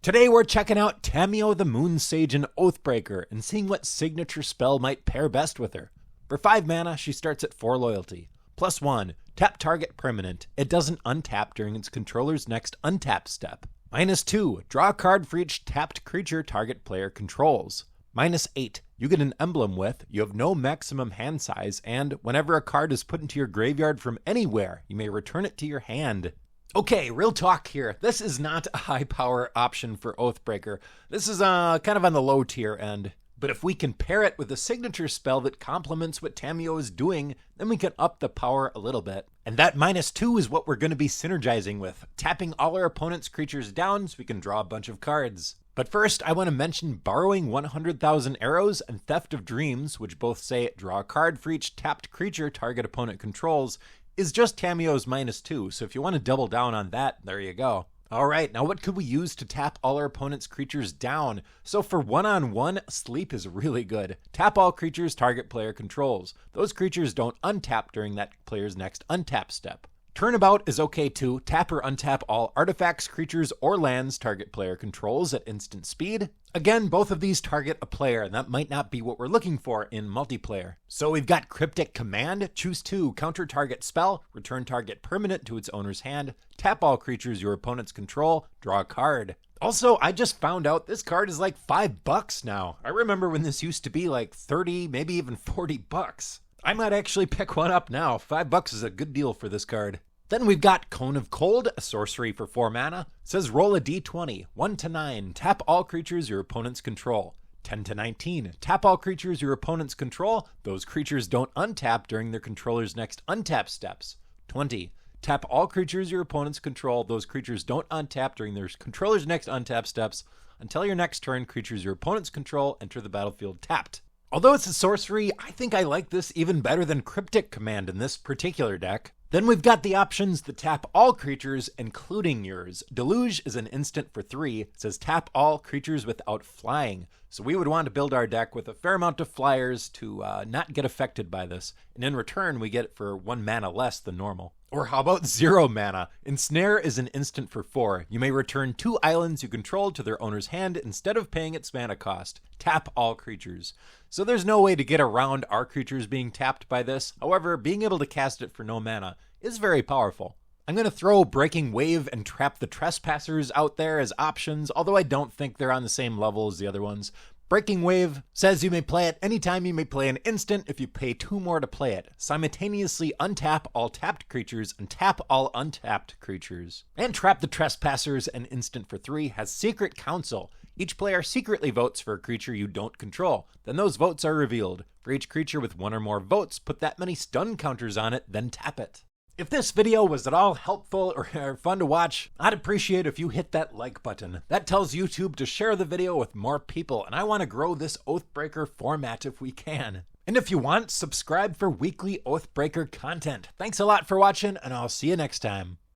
Today we're checking out Tamiyo the Moon Sage Oathbreaker and seeing what signature spell might pair best with her. For 5 mana, she starts at 4 loyalty. +1, tap target permanent. It doesn't untap during its controller's next untap step. -2, draw a card for each tapped creature target player controls. -8, you get an emblem with, you have no maximum hand size, and whenever a card is put into your graveyard from anywhere, you may return it to your hand. Okay, real talk here. This is not a high power option for Oathbreaker. This is kind of on the low tier end. But if we can pair it with a signature spell that complements what Tamiyo is doing, then we can up the power a little bit. And that -2 is what we're going to be synergizing with, tapping all our opponent's creatures down so we can draw a bunch of cards. But first, I want to mention borrowing 100,000 arrows and Theft of Dreams, which both say draw a card for each tapped creature target opponent controls, is just Tamiyo's -2, so if you want to double down on that, there you go. Alright, now what could we use to tap all our opponent's creatures down? So for one-on-one, sleep is really good. Tap all creatures target player controls. Those creatures don't untap during that player's next untap step. Turnabout is okay too. Tap or untap all artifacts, creatures, or lands target player controls at instant speed. Again, both of these target a player, and that might not be what we're looking for in multiplayer. So we've got Cryptic Command, choose 2, counter target spell, return target permanent to its owner's hand, tap all creatures your opponents control, draw a card. Also, I just found out this card is like $5 now. I remember when this used to be like 30, maybe even $40. I might actually pick one up now. $5 is a good deal for this card. Then we've got Cone of Cold, a sorcery for 4 mana. It says roll a d20, 1-9, tap all creatures your opponents control. 10-19, tap all creatures your opponents control. Those creatures don't untap during their controller's next untap steps. 20, tap all creatures your opponents control. Those creatures don't untap during their controller's next untap steps. Until your next turn, creatures your opponents control enter the battlefield tapped. Although it's a sorcery, I think I like this even better than Cryptic Command in this particular deck. Then we've got the options to tap all creatures, including yours. Deluge is an instant for 3. It says tap all creatures without flying. So we would want to build our deck with a fair amount of flyers to not get affected by this. And in return, we get it for 1 mana less than normal. Or how about 0 mana? Ensnare is an instant for 4. You may return 2 islands you control to their owner's hand instead of paying its mana cost. Tap all creatures. So there's no way to get around our creatures being tapped by this. However, being able to cast it for no mana is very powerful. I'm going to throw Breaking Wave and Trap the Trespassers out there as options, although I don't think they're on the same level as the other ones. Breaking Wave says you may play it anytime you may play an instant if you pay 2 more to play it. Simultaneously untap all tapped creatures and tap all untapped creatures. And Trap the Trespassers, an instant for 3, has Secret Council. Each player secretly votes for a creature you don't control. Then those votes are revealed. For each creature with 1 or more votes, put that many stun counters on it, then tap it. If this video was at all helpful or fun to watch, I'd appreciate if you hit that like button. That tells YouTube to share the video with more people, and I want to grow this Oathbreaker format if we can. And if you want, subscribe for weekly Oathbreaker content. Thanks a lot for watching, and I'll see you next time.